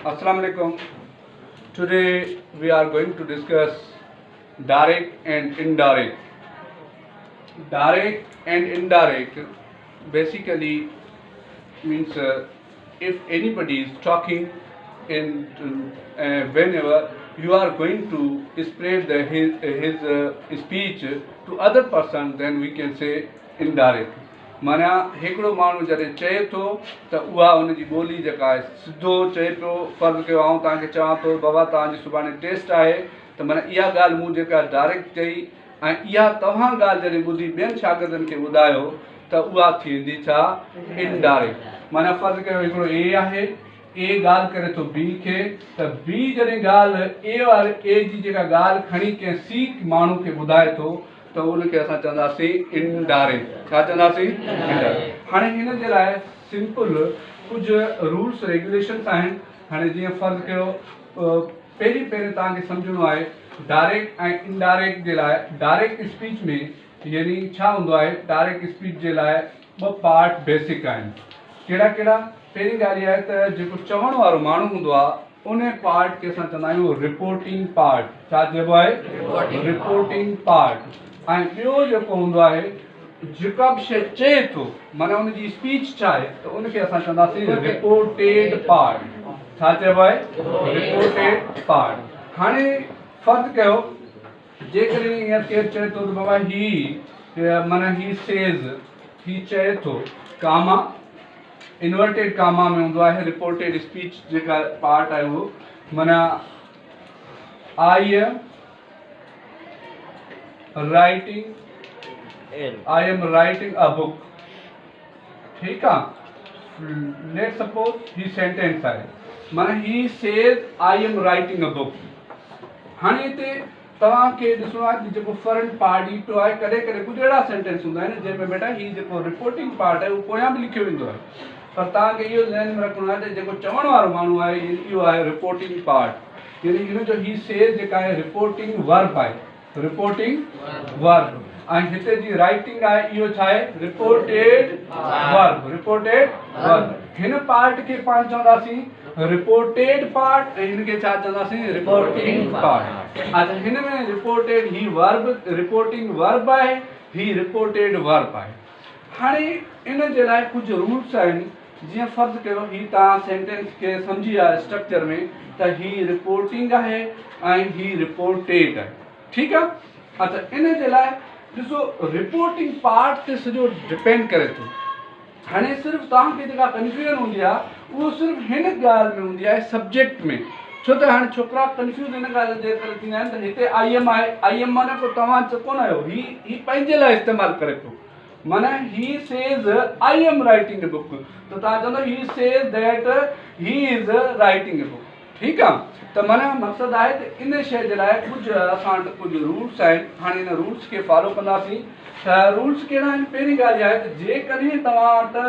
Assalamu alaikum. Today we are going to discuss direct and indirect. Direct and indirect basically means if anybody is talking in whenever you are going to spread his speech to other person, then we can say indirect. माना हिकिड़ो माण्हू जॾहिं चए थो त उहा हुनजी ॿोली जेका आहे सिधो चए पियो। फ़र्ज़ु कयो आउं तव्हांखे चवां थो बाबा तव्हांजी सुभाणे टेस्ट आहे, त माना इहा ॻाल्हि मूं जेका डायरेक्ट चई ऐं इहा तव्हां ॻाल्हि जॾहिं ॿुधी ॿियनि शागिर्दनि खे ॿुधायो त उहा थींदी छा, इनडायरेक्ट। माना फ़र्ज़ु कयो हिकिड़ो ए आहे, ए ॻाल्हि करे थो बी खे, त बी जॾहिं ॻाल्हि ए वारे ए जी जेका ॻाल्हि खणी कंहिं सी माण्हू खे ॿुधाए थो तो उनके असां चवंदासीं इनडायरेक्ट। छा चवंदासीं? इनडायरेक्ट। हाणे हिन जे लाइ सिंपल कुझु रूल्स रेगुलेशन्स आहिनि। हाणे जीअं फ़र्ज़ु कयो पहिरीं तव्हांखे सम्झणो आहे डायरेक्ट ऐं इनडायरेक्ट जे लाइ। डायरेक्ट स्पीच में यानी छा हूंदो आहे, डायरेक्ट स्पीच जे लाइ ॿ पार्ट बेसिक आहिनि। कहिड़ा कहिड़ा? पहिरीं ॻाल्हि इहा आहे त जेको चवण वारो माण्हू हूंदो आहे उन पार्ट खे असां चवंदा आहियूं रिपोर्टिंग पार्ट। छा चइबो आहे? Reporting part. ऐं ॿियो जेको हूंदो आहे जेका बि शइ चए थो, माना उनजी स्पीच छा आहे, त उनखे असां चवंदासीं रिपोर्टेड पार्ट। छा चइबो आहे? Reported part. हाणे फ़र्ज़ु कयो जेकॾहिं ईअं केरु चए थो त बाबा माना ही सेज़, ही चए थो कामा, इन्वर्टेड कामा में हूंदो आहे रिपोर्टेड स्पीच जेका पार्ट आहे उहो। माना I am writing a book. ठीक है, लेट सपोज ही सेंटेंस है, माना he says I am writing a book. हाँ इतने तव्हांखे ॾिसणो आहे कि जेको फ्रंट पार्ट ई पियो आहे, कॾहिं कॾहिं कुछ अहिड़ा सेंटेंस हूंदा आहिनि जंहिंमें बेटा ही जेको रिपोर्टिंग पार्ट आहे उहो पोयां बि लिखियो वेंदो आहे, पर तव्हांखे इहो ध्यान में रखणो आहे त जेको चवण वारो माण्हू आहे इहो आहे रिपोर्टिंग पार्ट। यानी हिन जो ही सेज जेका आहे रिपोर्टिंग वर्ब आहे, रिपोर्टिंग वर्ब। ऐं हिते जी राइटिंग आहे इहो छा आहे, रिपोर्टेड वर्ब। Reported verb. हिन पार्ट खे पाण चवंदासीं रिपोर्टेड पार्ट ऐं हिनखे छा चवंदासीं, रिपोर्टिंग पार्ट। अच्छा, हिन में रिपोर्टेड ही वर्ब रिपोर्टिंग वर्ब आहे, ही रिपोर्टेड वर्ब आहे। हाणे इन जे लाइ कुझु रूल्स आहिनि। जीअं फ़र्ज़ु कयो ही तव्हां सेंटेंस खे सम्झी विया स्ट्रक्चर में त ही रिपोर्टिंग आहे ऐं ही रिपोर्टेड आहे। ठीकु आहे। अच्छा, इन जे लाइ ॾिसो रिपोर्टिंग पार्ट ते सॼो डिपेंड करे थो। हाणे सिर्फ़ु तव्हांखे जेका कंफ्यूजन हूंदी आहे उहो सिर्फ़ु हिन ॻाल्हि में हूंदी आहे सब्जेक्ट में। छो त हाणे छोकिरा कंफ्यूज हिन ॻाल्हि जे करे थींदा आहिनि त हिते आई एम आहे, आई एम माना पोइ तव्हां कोन आहियो, ही पंहिंजे लाइ इस्तेमालु करे पियो। माना he says I am writing a book, त तव्हां चवंदो he says that he is writing a book. ठीकु आहे। त माना मक़सदु आहे त इन शइ जे लाइ कुझु असां वटि कुझु रूल्स आहिनि। हाणे इन रूल्स खे फॉलो कंदासीं। त रूल्स कहिड़ा आहिनि? पहिरीं ॻाल्हि इहा आहे त जेकॾहिं तव्हां वटि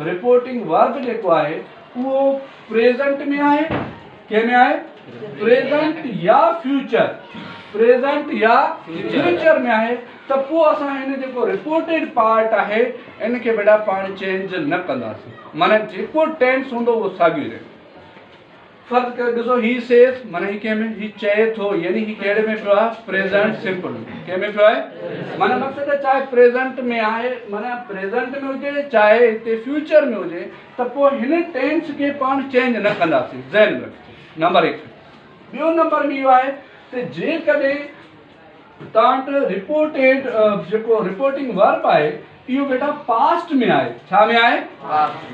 रिपोर्टिंग वर्ब जेको आहे उहो प्रेज़ेंट में आहे, कंहिं में आहे, प्रेज़ेंट या फ्यूचर, प्रेज़ेंट या फ्यूचर में आहे, त पोइ असां हिन जेको रिपोर्टेड पार्ट आहे इनखे बेटा पाण चेंज न कंदासीं। माना जेको टेंस हूंदो उहो साॻियो रहे। फ़र्ज़ु कयो ॾिसो ही सेज, माना ही कंहिं में, ही चए थो, यानी ही कहिड़े में पियो आहे, प्रेज़ेंट सिंपल। कंहिं में पियो आहे? माना मक़सदु चाहे प्रेज़ेंट में आहे, माना प्रेज़ेंट में हुजे, चाहे हिते फ्यूचर में हुजे, त पोइ हिन टेंस खे पाण चेंज न कंदासीं। ज़हन में रखो। नंबर 1। ॿियो नंबर में इहो आहे त जेकॾहिं तव्हां वटि रिपोर्टेड जेको रिपोर्टिंग वर्ब आहे इहो बेटा पास्ट में आहे। छा में आहे?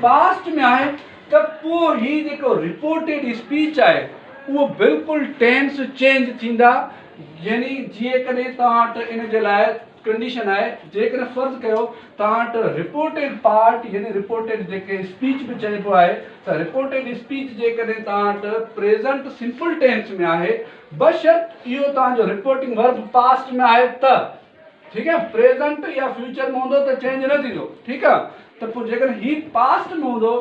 पास्ट में आहे। त पोइ ही जेको रिपोर्टेड स्पीच आहे उहो बिल्कुलु टेंस चेंज थींदा। यानी जेकॾहिं तव्हां वटि इन जे लाइ कंडीशन आहे, जेकॾहिं फ़र्ज़ु कयो तव्हां वटि रिपोर्टेड पार्ट यानी रिपोर्टेड जेके स्पीच बि चइबो आहे, त रिपोर्टेड स्पीच जेकॾहिं तव्हां वटि प्रेज़ेंट सिंपल टेंस में आहे, बशर्त इहो तव्हांजो रिपोर्टिंग वर्ब पास्ट में आहे त। ठीकु आहे। प्रेज़ेंट या फ्यूचर में हूंदो त चेंज न थींदो। ठीकु आहे। त पोइ जेकॾहिं ही पास्ट में हूंदो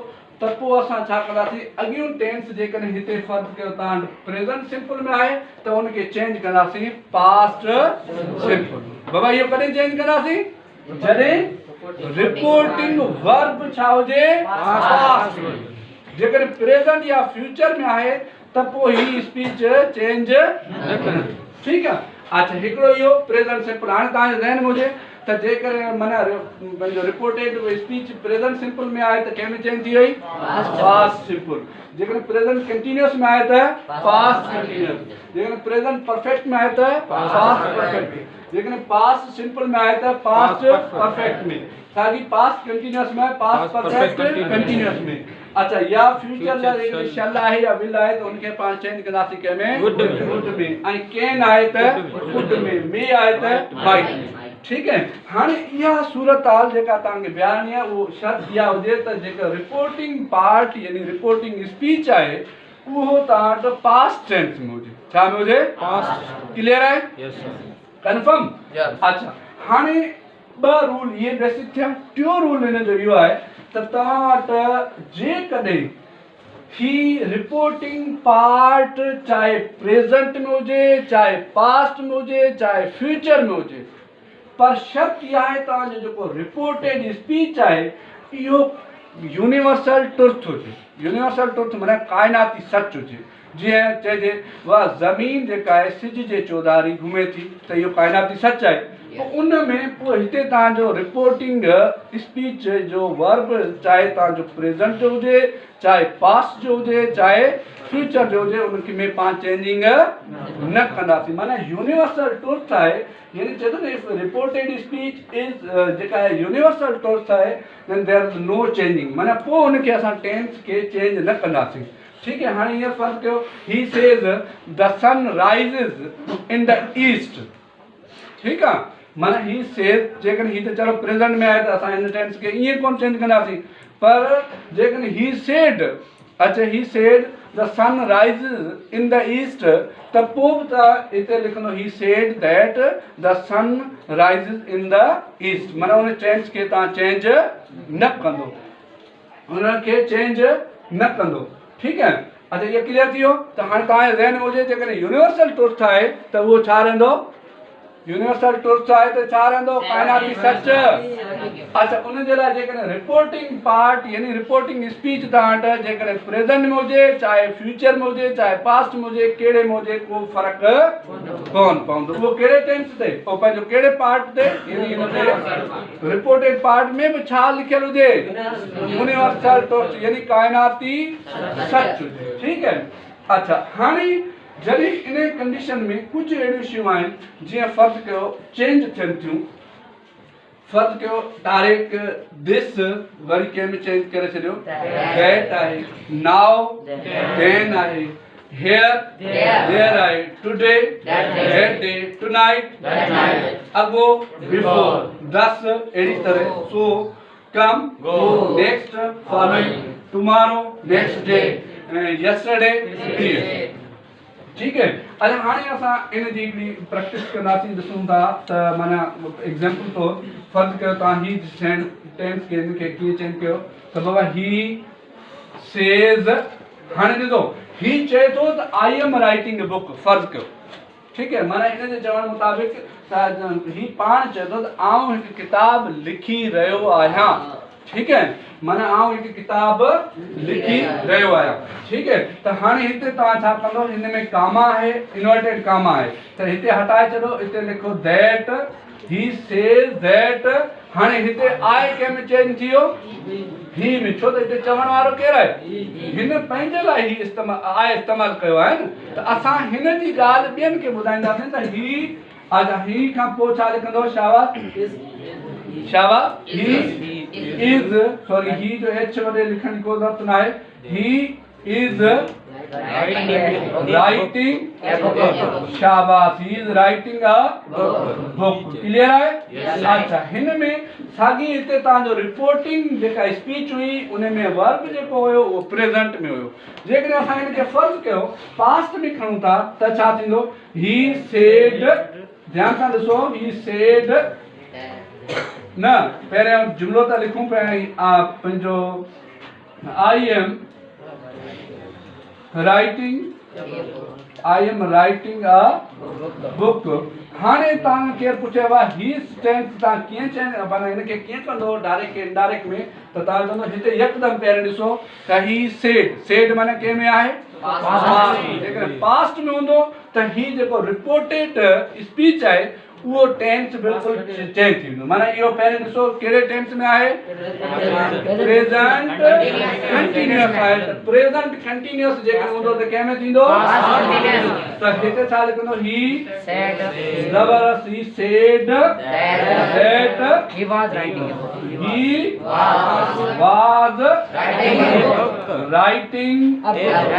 त पोइ असां छा कंदासीं, अॻियूं टेंस जेकॾहिं हिते फ़र्ज़ु कयो तव्हां प्रेज़ेंट सिंपल में आहे त उनखे चेंज कंदासीं पास्ट सिंपल। बाबा इहो कॾहिं चेंज कंदासीं? जॾहिं रिपोर्टिंग वर्ब छा हुजे, पास्ट। जेकर प्रेजेंट या फ्यूचर में आहे त पोइ ही स्पीच चेंज न कंदी। ठीक है। अच्छा हिकिड़ो इहो प्रेजेंट सिंपल हाणे तव्हांजे ज़हन में हुजे त जेकर माना पंहिंजो रिपोर्टेड स्पीच प्रेजेंट सिंपल में आहे त कंहिं में चेंज थी वई पास्ट सिंपल। जेकर प्रेजेंट कंटिन्यूअस में आहे त पास्ट कंटिन्यूअस। जेकर प्रेजेंट परफेक्ट में आहे त पास्ट परफेक्ट। जेकर पास्ट सिंपल में आहे त पास्ट परफेक्ट में। साॻी पास्ट कंटिन्यूअस में पास्ट परफेक्ट कंटिन्यूअस में। अच्छा या फ्यूचर जा शल आहे या विल आहे त उनखे पाण चेंज कंदासीं कंहिंमें वुड में ऐं कैन आहे त वुड में मे आहे त माइट में। ठीक है। हाँ यह सूरत हाल जेका तव्हांखे बयानी आहे वो शर्त इहा हुजे त जेका रिपोर्टिंग पार्ट यानी रिपोर्टिंग स्पीच आहे उहो तव्हां वटि पास्ट टेंस में हुजे। छा में हुजे पास्ट। क्लियर आहे यस कंफर्म। अच्छा हाणे ॿ रूल इहे बेसिक थिया। टियों रूल हिन जो इहो आहे त तव्हां वटि जेकॾहिं ही रिपोर्टिंग पार्ट चाहे प्रेजेंट में हुजे चाहे पास्ट में हुजे चाहे फ्यूचर में हुजे पर शर्त इहा आहे तव्हांजो जेको रिपोर्टेड स्पीच आहे इहो यूनिवर्सल ट्रुथ हुजे। यूनिवर्सल ट्रुथ माना काइनाती सच हुजे। जीअं चइजे वाह ज़मीन जेका आहे सिज जे चौधारी घुमे थी त इहो काइनाती सच आहे। पोइ उन में पोइ हिते तव्हांजो रिपोर्टिंग स्पीच जो वर्ब चाहे तव्हांजो प्रेजेंट जो हुजे चाहे पास्ट जो हुजे चाहे फ्यूचर जो हुजे उनखे में पाण चेंजिंग न कंदासीं। माना यूनिवर्सल ट्रुथ आहे यानी चए थो न रिपोर्टेड स्पीच इज जेका आहे यूनिवर्सल ट्रुथ आहे देन देयर इज नो चेंजिंग। माना पोइ उनखे असां टेंस खे चेंज न कंदासीं। ठीक है। हाँ ये फर्क कयो he says the sun rises in the east. ठीक है। माना ही सेज जेकॾहिं ही त चलो प्रेजेंट में आहे त असां हिन टेंस खे ईअं कोन चेंज कंदासीं पर जेकॾहिं ही सेड अच्छा he said the sun rises in the east त पोइ बि तव्हां हिते लिखंदो he said that the sun rises in the east. माना उन टेंस खे तव्हां चेंज न कंदो उनखे चेंज न कंदो। ठीक है। अच्छा ये क्लियर थी वियो त हाणे तव्हांजे ज़हन में हुजे जेकॾहिं यूनिवर्सल ट्रुथ आहे त उहो छा रहंदो यूनिवर्सल ट्रुथ आहे त छा रहंदो काइनाती सच। अच्छा उन जे लाइ जेकॾहिं रिपोर्टिंग पार्ट यानी रिपोर्टिंग स्पीच तव्हां वटि जेकॾहिं प्रेजेंट में हुजे चाहे फ्यूचर में हुजे चाहे पास्ट में हुजे कहिड़े में हुजे को फ़र्क़ु कोन पवंदो। उहो कहिड़े टेंस ते पोइ पंहिंजो कहिड़े पार्ट ते यानी हिन ते रिपोर्टेड पार्ट में बि छा लिखियल हुजे यूनिवर्सल ट्रुथ यानी काइनाती सच हुजे। ठीक है। अच्छा हाणे जॾहिं इन कंडीशन में कुछ अहिड़ियूं शयूं आहिनि जीअं फर्ज़ कयो चेंज थियनि थियूं। फर्ज़ कयो तारीख़ दिस वरी कंहिं में चेंज करे छॾियो दैट आहे नाउ देन आहे हियर देयर आहे today that day tonight ago before दस अहिड़ी तरह सो कम go next following tomorrow next day yesterday. ठीक है। अच्छा हाणे असां इन जी हिकिड़ी प्रैक्टिस कंदासीं ॾिसूं था त माना एग्जाम्पल तौर फर्ज़ कयो तव्हां ही टेंस खे हिनखे कीअं चेंज कयो त बाबा ही सेज हाणे ॾिसो ही चए थो त I am writing a book फर्ज़ कयो। ठीक है। माना हिन जे चवण मुताबिक़ त ही पाण चए थो त आउं हिकु किताब लिखी रहियो आहियां। ठीक है। माना आउं हिकु किताब लिखी रहियो आहियां। ठीक है। त हाणे हिते तव्हां छा कंदो हिन में कामा आहे इन्वर्टेड कामा आहे त हिते हटाए छॾो हिते लिखो दैट ही सेज दैट। हाणे हिते आहे कंहिं में चेंज थी वियो ही में छो त हिते चवण वारो केरु आहे हिन पंहिंजे लाइ ही इस्तेमालु कयो आहे न त असां हिन जी ॻाल्हि ॿियनि खे ॿुधाईंदासीं त ही अच्छा ही खां पोइ छा लिखंदो शाबाश ही इज सॉरी ही जो एच वॾे लिखण जी कोई ज़रूरत न आहे ही इज राइटिंग शाबाश he is writing a book. Clear आहे। अच्छा हिन में साॻी हिते तव्हांजो रिपोर्टिंग जेका स्पीच हुई उन में वर्ब जेको हुयो उहो प्रेजेंट में हुयो। जेकॾहिं असां हिनखे फर्ज़ कयो पास्ट में खणूं था त छा थींदो ही सेड ध्यान सां ॾिसो ही सेड न पहिरियों जुमिलो था लिखूं पंहिंजो I am writing I am writing a book. हाणे तव्हां केरु पुछेव ही टेंस तव्हां कीअं चए माना हिनखे कीअं कंदो डायरेक्ट इनडायरेक्ट में त तव्हां चवंदो हिते यकदमि पहिरियों ॾिसो त ही सेड माना कंहिं में आहे पास्ट। जेकॾहिं पास्ट में हूंदो त ही जेको रिपोर्टेड स्पीच आहे उहो टेंस बिल्कुलु चेंज थी वेंदो। माना इहो पहिरियों ॾिसो कहिड़े टेंस में आहे प्रेज़ेंट कंटिन्यूअस आहे। त प्रेज़ेंट कंटिन्यूअस जेकॾहिं हूंदो त कंहिं में थींदो त हिते छा लिखंदो ही ज़बरदस्त ही said that he was writing a book. he was writing A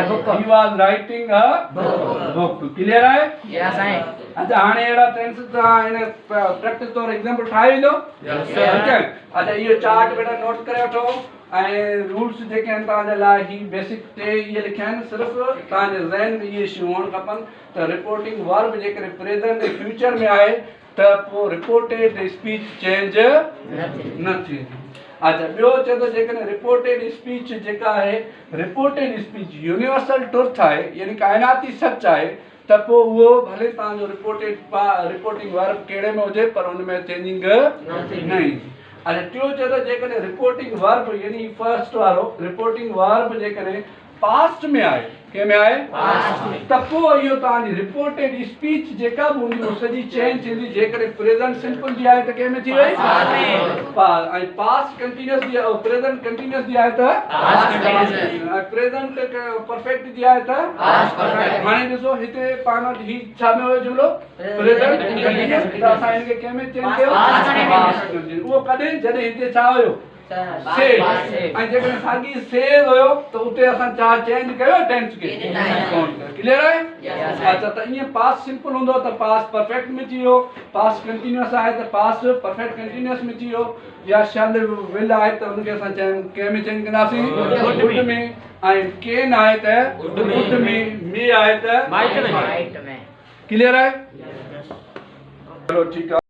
book. he was writing a book। Clear आहे? Yes, I. अच्छा हाणे अहिड़ा टेंस तव्हां हिन प्रैक्टिस तौर एग्जाम्पल ठाहे ईंदो। अच्छा इहो चार्ट बेटा नोट करे वठो ऐं रूल्स जेके आहिनि तव्हांजे लाइ ही बेसिक टे इहे लिखिया आहिनि सिर्फ़ु तव्हांजे ज़हन में इहे शयूं हुअणु खपनि त रिपोर्टिंग वर्ब जेकॾहिं प्रेज़ेंट ऐं फ्यूचर में आहे त पोइ रिपोर्टेड स्पीच चेंज न थींदी। अच्छा ॿियो चए थो जेकॾहिं रिपोर्टेड स्पीच जेका आहे रिपोर्टेड स्पीच यूनिवर्सल ट्रुथ आहे यानी काइनाती सच आहे त पोइ उहो भले तव्हांजो रिपोर्टिंग वर्ब कहिड़े में हुजे पर हुन में चेंजिंग न ईंदी। अच्छा टियों चए थो जेकॾहिं रिपोर्टिंग वर्ब यानी फर्स्ट वारो रिपोर्टिंग वर्ब जेकॾहिं पास्ट में आहे कंहिं में आहे त पोइ इहो तव्हांजी रिपोर्टेड स्पीच जेका बि हूंदी उहा सॼी चेंज थींदी। जेकॾहिं प्रेज़ेंट सिंपल जी आहे त कंहिं में थी वई ऐं पास्ट कंटिन्यूअस जी आहे प्रेज़ेंट कंटिन्यूअस जी आहे त प्रेज़ेंट परफेक्ट जी आहे त हाणे ॾिसो हिते पाण वटि ही छा में हुयो जुमिलो प्रेज़ेंट कंटिन्यूअस त असां हिनखे कंहिं में चेंज कयो पास्ट। उहो कॾहिं जॾहिं हिते छा हुयो सेड ऐं जेकॾहिं साॻी सेड हुयो त उते असां छा चेंज कयो टेंस खे क्लियर आहे? अच्छा त ईअं पास्ट सिंपल हूंदो त पास्ट परफेक्ट में थी वियो पास्ट कंटिन्यूअस आहे त पास्ट परफेक्ट कंटिन्यूअस में थी वियो या शब्द विल आहे त हुनखे असां कंहिं में चेंज कंदासीं वुड में ऐं केन आहे त वुड में आहे त Right में। क्लियर आहे? चलो ठीकु आहे।